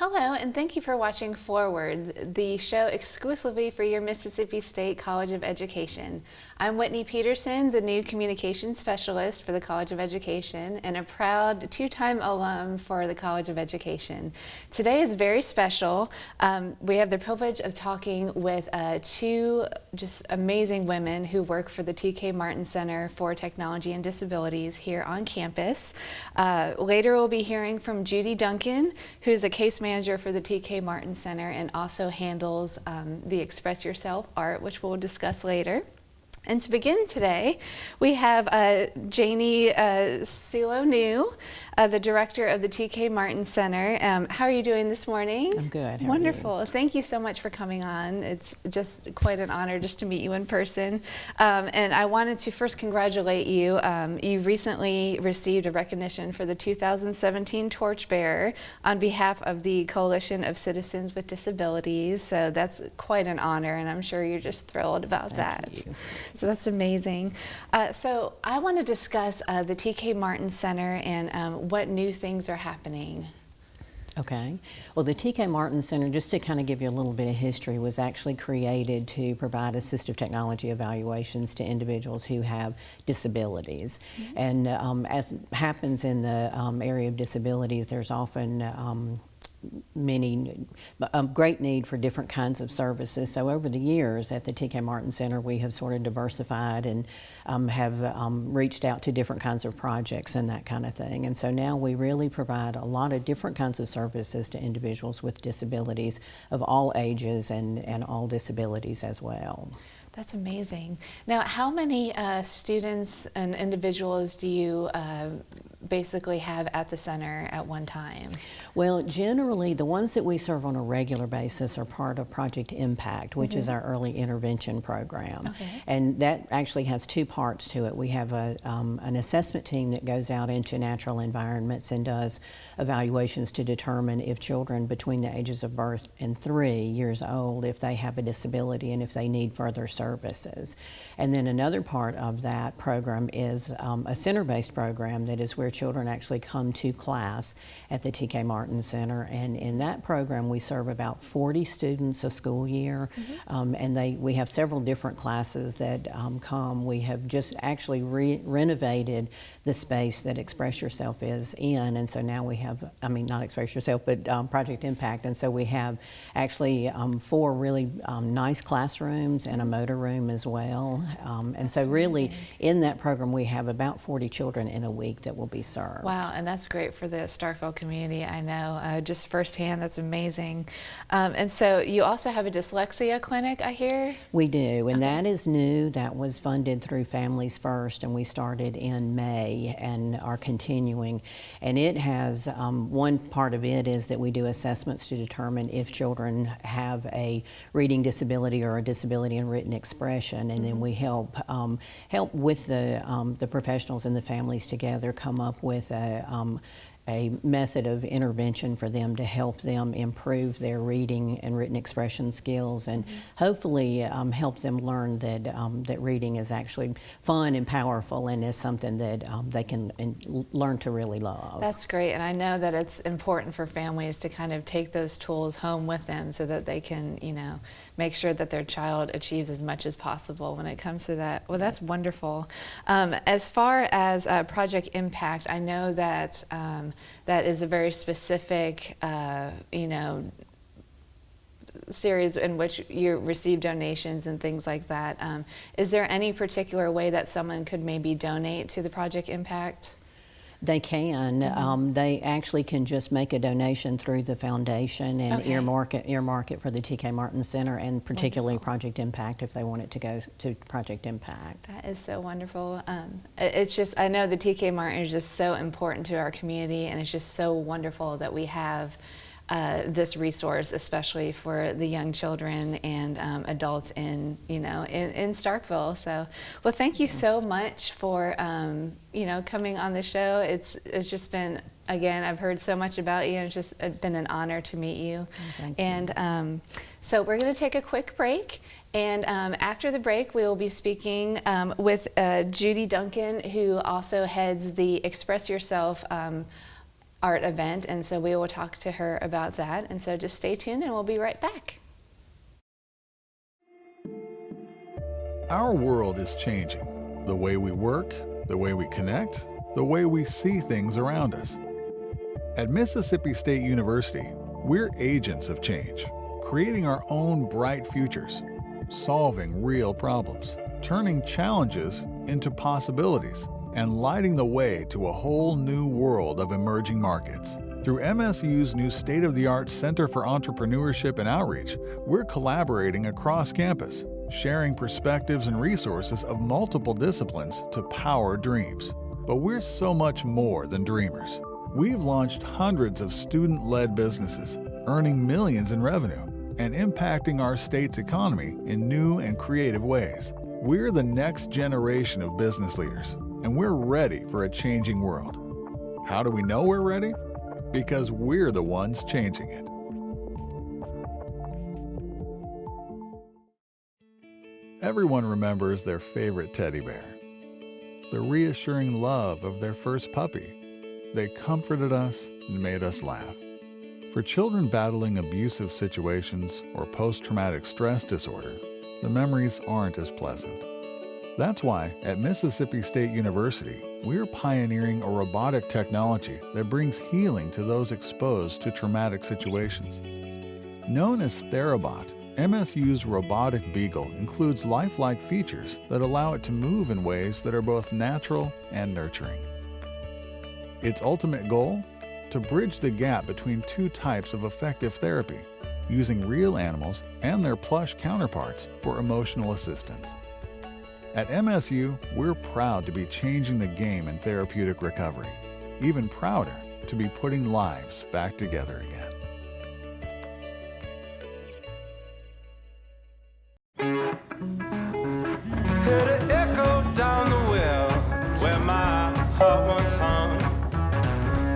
Hello, and thank you for watching Forward, the show exclusively for your Mississippi State College of Education. I'm Whitney Peterson, the new communications specialist for the College of Education and a proud two-time alum for the College of Education. Today is very special. We have the privilege of talking with two just amazing women who work for the T.K. Martin Center for Technology and Disabilities here on campus. Later we'll be hearing from Judy Duncan, who's a case manager for the T.K. Martin Center and also handles the Express Yourself art, which we'll discuss later. And to begin today, we have Janie Cirlot-New, the director of the T.K. Martin Center. How are you doing this morning? I'm good. How Wonderful. Are you? Thank you so much for coming on. It's just quite an honor just to meet you in person. And I wanted to first congratulate you. You recently received a recognition for the 2017 Torchbearer on behalf of the Coalition of Citizens with Disabilities. So that's quite an honor, and I'm sure you're just thrilled about that. Thank you. So that's amazing. So I want to discuss the T.K. Martin Center and what new things are happening. Okay. Well, the T.K. Martin Center, just to kind of give you a little bit of history, was actually created to provide assistive technology evaluations to individuals who have disabilities. Mm-hmm. And as happens in the area of disabilities, there's often great need for different kinds of services. So over the years at the T.K. Martin Center, we have sort of diversified and have reached out to different kinds of projects and that kind of thing. And so now we really provide a lot of different kinds of services to individuals with disabilities of all ages and all disabilities as well. That's amazing. Now, how many students and individuals do you basically have at the center at one time? Well, generally, the ones that we serve on a regular basis are part of Project Impact, which is our early intervention program. Okay. And that actually has two parts to it. We have an assessment team that goes out into natural environments and does evaluations to determine if children between the ages of birth and 3 years old, if they have a disability and if they need further services. And then another part of that program is a center-based program that is where children actually come to class at the T.K. Martin Center, and in that program we serve about 40 students a school year. And we have several different classes that come. We have just actually renovated the space that Express Yourself is in, and so now we have, not Express Yourself, but Project Impact, and so we have actually 4 really nice classrooms and a motor room as well. And so really amazing. In that program we have about 40 children in a week that will be served. Wow, and that's great for the Starkville community, I know, just firsthand. That's amazing. And so you also have a dyslexia clinic, I hear? We do, and that is new. That was funded through Families First, and we started in May and are continuing. And it has, one part of it is that we do assessments to determine if children have a reading disability or a disability in written expression, and then we help with the professionals and the families together come up with a method of intervention for them to help them improve their reading and written expression skills, and hopefully help them learn that that reading is actually fun and powerful and is something that they can learn to really love. That's great, and I know that it's important for families to kind of take those tools home with them so that they can, make sure that their child achieves as much as possible when it comes to that. Well, that's wonderful. As far as Project Impact, I know that that is a very specific, series in which you receive donations and things like that. Is there any particular way that someone could maybe donate to the Project Impact? They can. They actually can just make a donation through the foundation and earmark it for the T.K. Martin Center, and particularly Project Impact if they want it to go to Project Impact. That is so wonderful. It's just, I know the T.K. Martin is just so important to our community, and it's just so wonderful that we have this resource, especially for the young children and adults in Starkville. So, well, thank you so much for coming on the show. It's just been, again, I've heard so much about you, and it's just been an honor to meet you. Thank you. And so we're going to take a quick break, and after the break we will be speaking with Judy Duncan, who also heads the Express Yourself art event, and so we will talk to her about that. And so just stay tuned and we'll be right back. Our world is changing. The way we work, the way we connect, the way we see things around us. At Mississippi State University, we're agents of change, creating our own bright futures, solving real problems, turning challenges into possibilities, and lighting the way to a whole new world of emerging markets. Through MSU's new state-of-the-art Center for Entrepreneurship and Outreach, we're collaborating across campus, sharing perspectives and resources of multiple disciplines to power dreams. But we're so much more than dreamers. We've launched hundreds of student-led businesses, earning millions in revenue, and impacting our state's economy in new and creative ways. We're the next generation of business leaders, and we're ready for a changing world. How do we know we're ready? Because we're the ones changing it. Everyone remembers their favorite teddy bear, the reassuring love of their first puppy. They comforted us and made us laugh. For children battling abusive situations or post-traumatic stress disorder, the memories aren't as pleasant. That's why at Mississippi State University, we're pioneering a robotic technology that brings healing to those exposed to traumatic situations. Known as Therabot, MSU's robotic beagle includes lifelike features that allow it to move in ways that are both natural and nurturing. Its ultimate goal? To bridge the gap between two types of effective therapy, using real animals and their plush counterparts for emotional assistance. At MSU, we're proud to be changing the game in therapeutic recovery. Even prouder to be putting lives back together again. Heard an echo down the well where my heart once hung.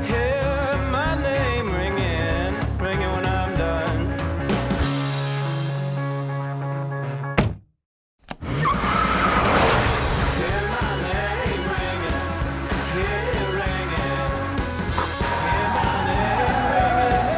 Hear my name ringing, ringing when I'm done. Hear my name ringing, hear it ringing. Hear my name ringing.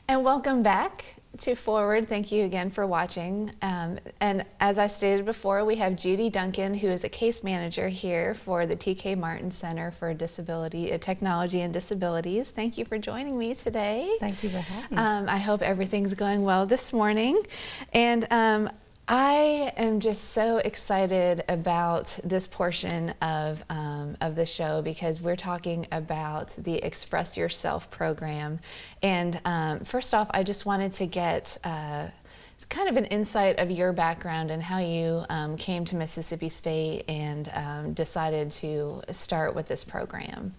And welcome back to Forward. Thank you again for watching. And as I stated before, we have Judy Duncan, who is a case manager here for the TK Martin Center for Disability, Technology and Disabilities. Thank you for joining me today. Thank you for having us. I hope everything's going well this morning. And I am just so excited about this portion of the show because we're talking about the Express Yourself program. And first off, I just wanted to get kind of an insight of your background and how you came to Mississippi State and decided to start with this program.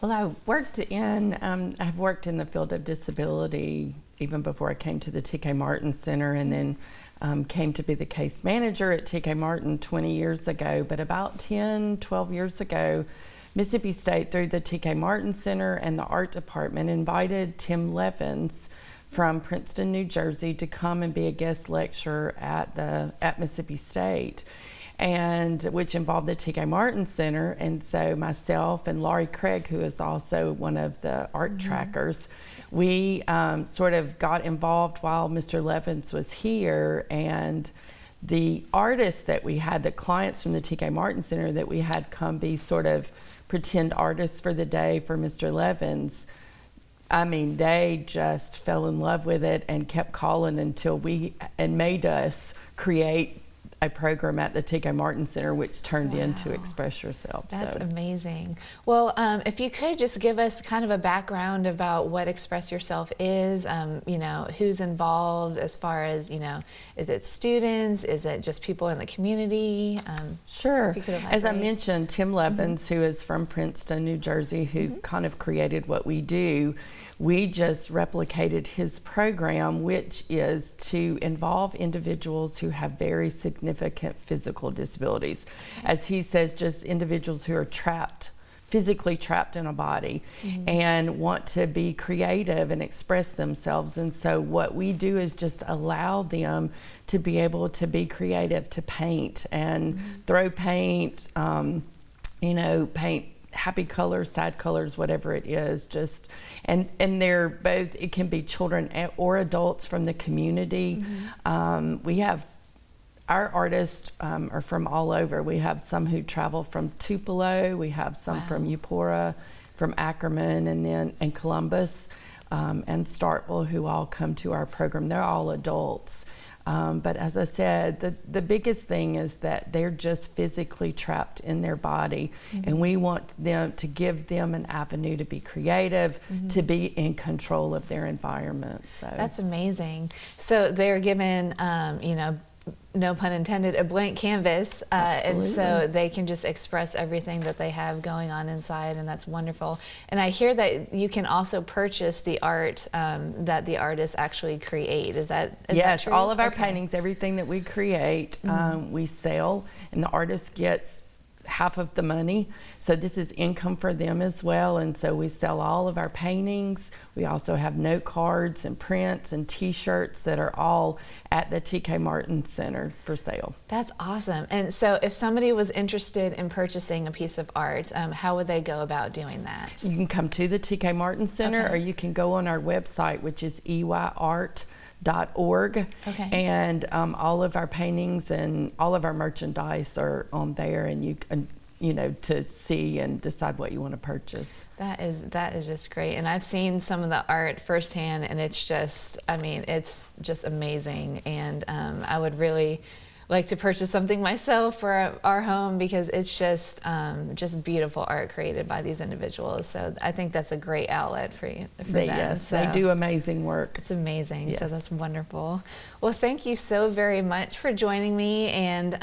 Well, I've worked in the field of disability even before I came to the TK Martin Center, and then came to be the case manager at TK Martin 20 years ago. But about 10, 12 years ago, Mississippi State, through the TK Martin Center and the art department, invited Tim Levins from Princeton, New Jersey, to come and be a guest lecturer at Mississippi State, and which involved the TK Martin Center. And so myself and Laurie Craig, who is also one of the art trackers, we sort of got involved while Mr. Levins was here, and the artists that we had, the clients from the TK Martin Center that we had come be sort of pretend artists for the day for Mr. Levins, I mean, they just fell in love with it and kept calling until made us create a program at the TK Martin Center, which turned into Express Yourself. That's amazing. Well, if you could just give us kind of a background about what Express Yourself is, who's involved as far as, is it students? Is it just people in the community? Sure. As I elaborate. mentioned, Tim Levins, who is from Princeton, New Jersey, who kind of created what we do, we just replicated his program, which is to involve individuals who have very significant physical disabilities. As he says, just individuals who are trapped physically trapped in a body and want to be creative and express themselves. And so what we do is just allow them to be able to be creative, to paint and throw paint, paint happy colors, sad colors, whatever it is, and they're both, it can be children or adults from the community. We have, our artists are from all over. We have some who travel from Tupelo, we have some from Eupora, from Ackerman, and Columbus, and Starkville, who all come to our program. They're all adults. But as I said, the biggest thing is that they're just physically trapped in their body, and we want them to give them an avenue to be creative, to be in control of their environment. So That's amazing. So they're given, no pun intended, a blank canvas, and so they can just express everything that they have going on inside, and that's wonderful. And I hear that you can also purchase the art that the artists actually create. Is that yes, true? all of our paintings, everything that we create, we sell, and the artist gets half of the money. So this is income for them as well. And so we sell all of our paintings. We also have note cards and prints and t-shirts that are all at the TK Martin Center for sale. That's awesome. And so if somebody was interested in purchasing a piece of art, how would they go about doing that? You can come to the TK Martin Center, or you can go on our website, which is eyart.org. Okay. And all of our paintings and all of our merchandise are on there, and you can, to see and decide what you want to purchase. That is just great. And I've seen some of the art firsthand, and it's just, it's just amazing. And I would really like to purchase something myself for our home, because it's just beautiful art created by these individuals. So I think that's a great outlet for them. Yes, so they do amazing work. It's amazing. Yes. So that's wonderful. Well, thank you so very much for joining me and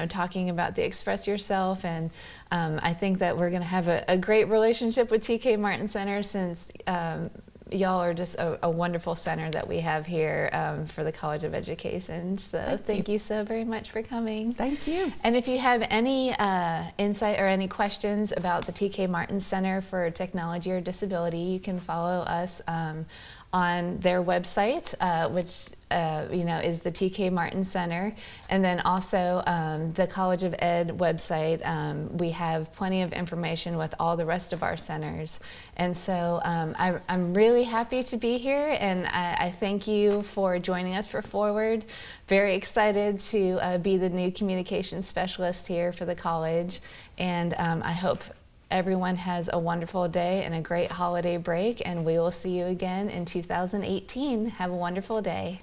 talking about the Express Yourself. And I think that we're going to have a great relationship with TK Martin Center, since y'all are just a wonderful center that we have here for the College of Education. So thank you so very much for coming. Thank you. And if you have any insight or any questions about the TK Martin Center for Technology or Disability, you can follow us on their website, which is the TK Martin Center, and then also the College of Ed website. We have plenty of information with all the rest of our centers, and so I'm really happy to be here, and I thank you for joining us for Forward. Very excited to be the new communications specialist here for the college, and I hope everyone has a wonderful day and a great holiday break, and we will see you again in 2018. Have a wonderful day.